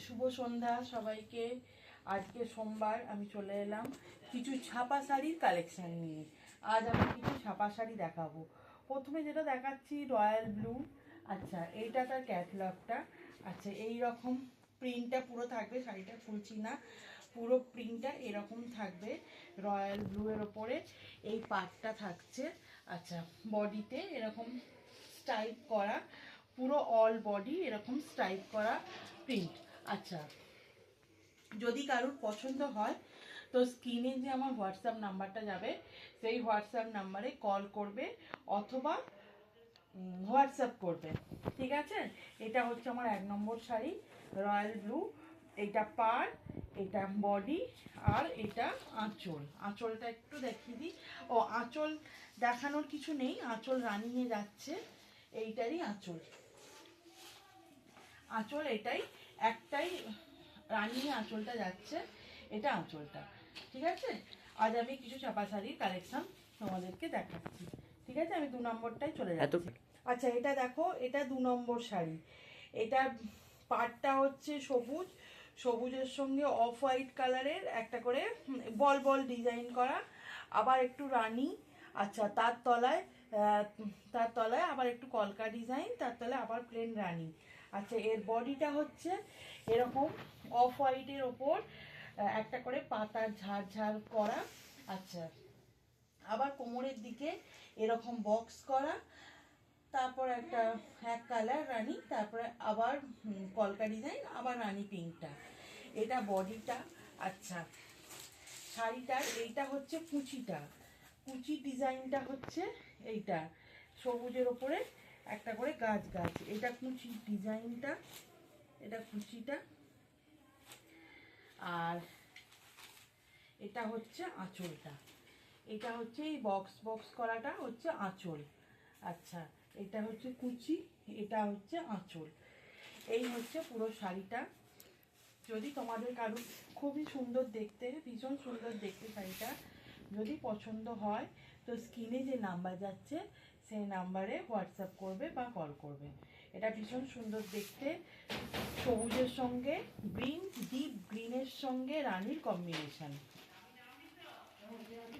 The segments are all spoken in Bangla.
শুভ সন্ধ্যা সবাইকে। আজকে সোমবার আমি চলে এলাম কিছু ছাপা শাড়ির কালেকশন নিয়ে। আজ আমি কিছু ছাপা শাড়ি দেখাবো। প্রথমে যেটা দেখাচ্ছি রয়্যাল ব্লু। আচ্ছা, এইটা তার ক্যাটলগটা। আচ্ছা, এই রকম প্রিন্টটা পুরো থাকবে, শাড়িটা খুলছি না, পুরো প্রিন্টটা এরকম থাকবে রয়্যাল ব্লু এর ওপরে এই পাটটা থাকছে। আচ্ছা, বডিতে এরকম স্টাইপ করা, পুরো অল বডি এরকম স্টাইপ করা প্রিন্ট। আচ্ছা, যদি কারোর পছন্দ হয় তো স্ক্রিনে যে আমার হোয়াটসঅ্যাপ নাম্বারটা যাবে সেই হোয়াটসঅ্যাপ নাম্বারে কল করবে অথবা হোয়াটসঅ্যাপ করবে, ঠিক আছে? এটা হচ্ছে আমার 1 নম্বর শাড়ি রয়্যাল ব্লু। এটা পার, এটা বডি, আর এটা আঁচল। আঁচলটা একটু দেখিয়ে দিই। ও, আঁচল দেখানোর কিছু নেই, আঁচল রানিয়ে যাচ্ছে। এইটারই আঁচল, আঁচল এটাই, একটাই রানিয়ে আঁচলটা যাচ্ছে, এটা আঁচলটা, ঠিক আছে? আজ আমি কিছু চাপা শাড়ির কালেকশন তোমাদেরকে দেখাচ্ছি, ঠিক আছে? আমি 2 নম্বরটাই চলে যাচ্ছি। আচ্ছা, এটা দেখো, এটা 2 নম্বর শাড়ি। এটা পাটটা হচ্ছে সবুজ, সবুজের সঙ্গে অফ হোয়াইট কালারের একটা করে বল বল ডিজাইন করা, আবার একটু রানী। আচ্ছা, তার তলায় আবার একটু কলকা ডিজাইন, তার তলায় আবার প্লেন রানী। আচ্ছা, এর বডিটা হচ্ছে এরকম অফ হোয়াইটের ওপর একটা করে পাতার ঝাড় করা। আচ্ছা, আবার কোমরের দিকে এরকম বক্স করা, তারপর একটা এক কালার রানী, তারপরে আবার কলকা ডিজাইন, আবার রানী পিঙ্কটা, এটা বডিটা। আচ্ছা, শাড়িটার এইটা হচ্ছে কুচিটা, কুচি ডিজাইনটা হচ্ছে এইটা সবুজের ওপরে একটা করে গাছ, এটা কুচি ডিজাইনটা, এটা কুচিটা। আর এটা হচ্ছে আঁচলটা, এটা হচ্ছে এই বক্স বক্স করাটা হচ্ছে আঁচল। আচ্ছা, এটা হচ্ছে কুচি, এটা হচ্ছে আঁচল। এই হচ্ছে পুরো শাড়িটা। যদি তোমাদের কারো খুবই সুন্দর দেখতে, ভীষণ সুন্দর দেখতে শাড়িটা, যদি পছন্দ হয় তো স্ক্রিনে যে নাম্বার যাচ্ছে সেই নাম্বারে হোয়াটসঅ্যাপ করবে বা কল করবে। এটা ভীষণ সুন্দর দেখতে, সবুজের সঙ্গে গ্রিন, ডিপ গ্রিনের সঙ্গে রানীর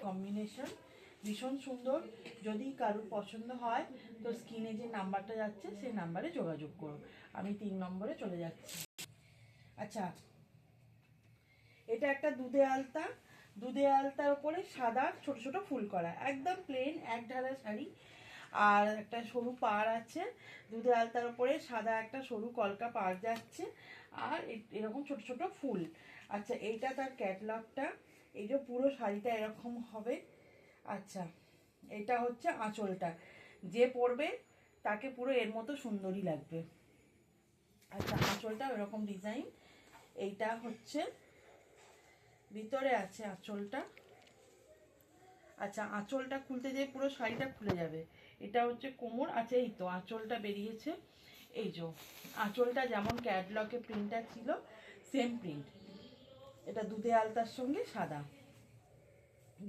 কম্বিনেশন ভীষণ সুন্দর। যদি কারোর পছন্দ হয় তো স্ক্রিনে যে নাম্বারটা যাচ্ছে সেই নাম্বারে যোগাযোগ করো। আমি 3 নম্বরে চলে যাচ্ছি। আচ্ছা, এটা একটা দুধে আলতার উপরে সাদা ছোট ছোট ফুল করা, একদম প্লেন এক ঢালা শাড়ি। আর একটা সরু পাড় আছে, দুধে আলতার উপরে সাদা একটা সরু কলকা পাড় যাচ্ছে, আর এরকম ছোট ছোট ফুল। আচ্ছা, এইটা তার ক্যাটলগটা, এই যে পুরো শাড়িটা এরকম হবে। আচ্ছা, এটা হচ্ছে আঁচলটা, যে পরবে তাকে পুরো এর মতো সুন্দরী লাগবে। আচ্ছা, আঁচলটা এরকম ডিজাইন, এইটা হচ্ছে ভিতরে আছে আঁচলটা। আচ্ছা, আঁচলটা খুলতে যেয়ে পুরো শাড়িটা খুলে যাবে। এটা হচ্ছে কোমর। আচ্ছা, এই তো আঁচলটা বেরিয়েছে। এই যে আঁচলটা যেমন ক্যাটলগে প্রিন্টটা ছিল সেম প্রিন্ট, এটা দুধে আলতার সঙ্গে সাদা।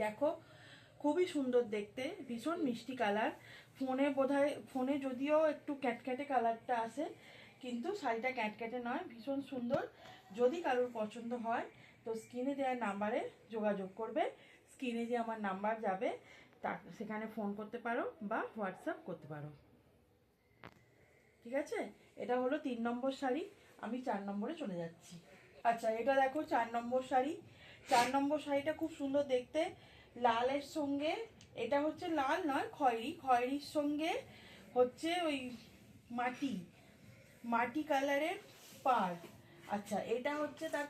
দেখো, খুবই সুন্দর দেখতে, ভীষণ মিষ্টি কালার। ফোনে যদিও একটু ক্যাটক্যাটে কালারটা আসে, কিন্তু শাড়িটা ক্যাটক্যাটে নয়, ভীষণ সুন্দর। যদি কারোর পছন্দ হয় তো স্ক্রিনে দেওয়া নাম্বারে যোগাযোগ করবে। স্ক্রিনে যে আমার নাম্বার যাবে সেখানে ফোন করতে পারো বা হোয়াটসঅ্যাপ করতে পারো, ঠিক আছে? এটা হলো 3 নম্বর শাড়ি। আমি 4 নম্বরে চলে যাচ্ছি। আচ্ছা, এটা দেখো 4 নম্বর শাড়ি। 4 নম্বর শাড়িটা খুব সুন্দর দেখতে, লালের সঙ্গে, এটা হচ্ছে লাল নয়, খয়েরির সঙ্গে হচ্ছে ওই মাটি মাটি কালারের পাড়। আচ্ছা, এটা হচ্ছে তার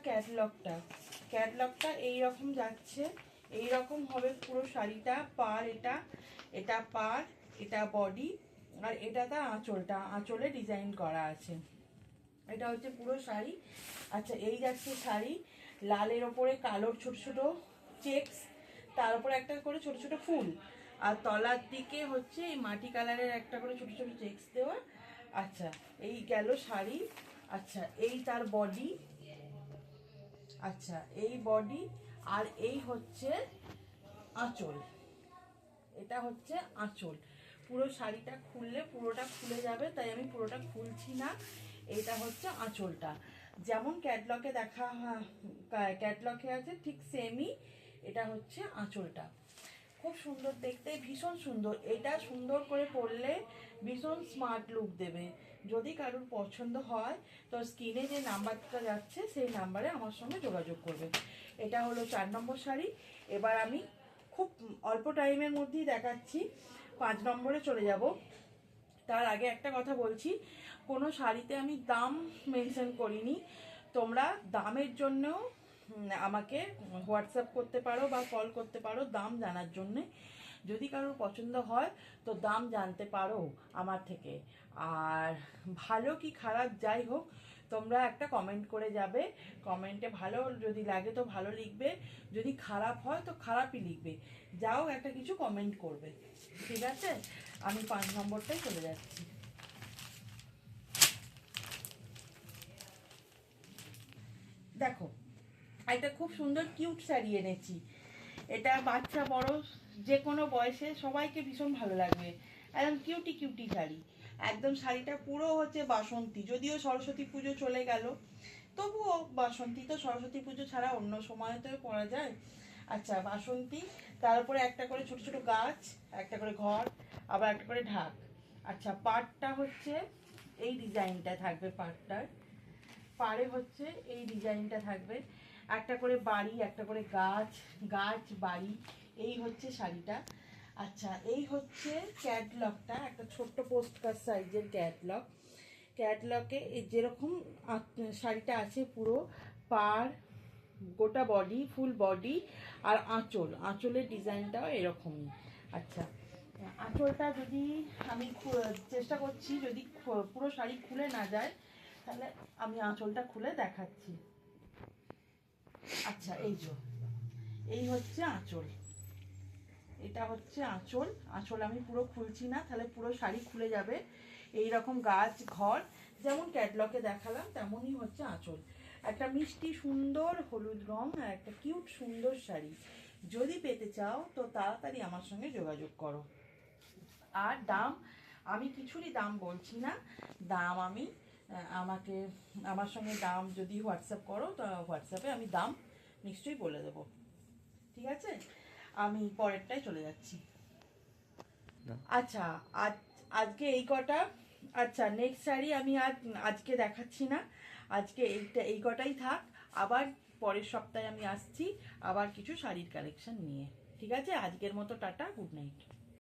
ক্যাটলগটা এইরকম যাচ্ছে, এইরকম হবে পুরো শাড়িটা। পাড় এটা, এটা পাড়, এটা বডি, আর এটা তার আঁচলে ডিজাইন করা আছে। এটা হচ্ছে পুরো শাড়ি। আচ্ছা, এই যাচ্ছে শাড়ি, লালের ওপরে কালোর ছোট ছোট চেকস, তার উপরে একটা করে ছোট ছোট ফুল, আর তলার দিকে হচ্ছে এই মাটি কালারের একটা করে ছোট ছোট চেকস দেওয়া। আচ্ছা, এই গেল শাড়ি। আচ্ছা, এই তার বডি। আচ্ছা, এই বডি, আর এই হচ্ছে আঁচল, এটা হচ্ছে আঁচল। পুরো শাড়িটা খুললে পুরোটা খুলে যাবে, তাই আমি পুরোটা খুলছি না। এটা হচ্ছে আঁচলটা, যেমন ক্যাটলগে আছে ঠিক সেমই এটা হচ্ছে আঁচলটা। খুব সুন্দর দেখতে, ভীষণ সুন্দর। এটা সুন্দর করে পরলে ভীষণ স্মার্ট লুক দেবে। যদি কারোর পছন্দ হয় তো স্ক্রিনে যে নাম্বারটা যাচ্ছে সেই নাম্বারে আমার সঙ্গে যোগাযোগ করবে। এটা হলো 4 নম্বর শাড়ি। এবার আমি খুব অল্প টাইমের মধ্যেই দেখাচ্ছি, 5 নম্বরে চলে যাব। তার আগে একটা কথা বলছি, কোনো শাড়িতে আমি দাম মেনশন করিনি। তোমরা দামের জন্যও আমাকে হোয়াটসঅ্যাপ করতে পারো বা কল করতে পারো দাম জানার জন্যে। যদি কারোর পছন্দ হয় তো দাম জানতে পারো আমার থেকে। আর ভালো কি খারাপ যাই হোক, তোমরা একটা কমেন্ট করে যাবে। কমেন্টে ভালো যদি লাগে তো ভালো লিখবে, যদি খারাপ হয় তো খারাপই লিখবে। যাও একটা কিছু কমেন্ট করবে, ঠিক আছে? আমি 5 নম্বরটাই চলে যাচ্ছি। দেখো, একটা খুব সুন্দর কিউট শাড়ি এনেছি। এটা বাচ্চা বড় যে কোনো বয়সে সবাইকে ভীষণ ভালো লাগবে। একদম কিউটি কিউটি শাড়ি। একদম শাড়িটা পুরো হচ্ছে বাসন্তী, যদিও সরস্বতী পুজো চলে গেল, তবুও বাসন্তী তো সরস্বতী পুজো ছাড়া অন্য সময়তেও পরা যায়। আচ্ছা, বাসন্তী, তার উপরে একটা করে ছোট ছোট গাছ, একটা করে ঘর, আবার একটা করে ঢাক। আচ্ছা, পাড়টা হচ্ছে এই ডিজাইনটা থাকবে। পাড়ে হচ্ছে এই ডিজাইনটা থাকবে। একটা করে বাড়ি, একটা করে গাছ, গাছ বাড়ি, এই হচ্ছে শাড়িটা। আচ্ছা, এই হচ্ছে ক্যাটলগটা, একটা ছোট্ট পোস্টকার্ড সাইজের ক্যাটলগে যেরকম শাড়িটা আছে পুরো পাড়, গোটা বডি, ফুল বডি, আর আঁচলের ডিজাইনটাও এরকমই। আচ্ছা, আঁচলটা যদি আমি চেষ্টা করছি যদি পুরো শাড়ি খুলে না যায় তাহলে আমি আঁচলটা খুলে দেখাচ্ছি। আচ্ছা, এই হচ্ছে আঁচল, এটা হচ্ছে আঁচল আমি পুরো খুলছি না, তাহলে পুরো শাড়ি খুলে যাবে। এই রকম গাছ ঘর যেমন ক্যাটলগে দেখালাম তেমনই হচ্ছে আঁচল। একটা মিষ্টি সুন্দর হলুদ রং আর একটা কিউট সুন্দর শাড়ি। যদি পেতে চাও তো তাড়াতাড়ি আমার সঙ্গে যোগাযোগ করো। আর দাম আমি কিছুরই দাম বলছি না। দাম আমি আমার সঙ্গে দাম যদি হোয়াটসঅ্যাপ করো তো হোয়াটসঅ্যাপে আমি দাম নিশ্চয়ই বলে দেবো, ঠিক আছে? আমি পরেরটায় চলে যাচ্ছি। আচ্ছা, আজকে এই কটা। আচ্ছা, নেক্সট শাড়ি আমি আজকে দেখাচ্ছি না, আজকে এই কটাই থাক। আবার পরের সপ্তাহে আমি আসছি আবার কিছু শাড়ির কালেকশন নিয়ে, ঠিক আছে? আজকের মতো টাটা, গুড নাইট।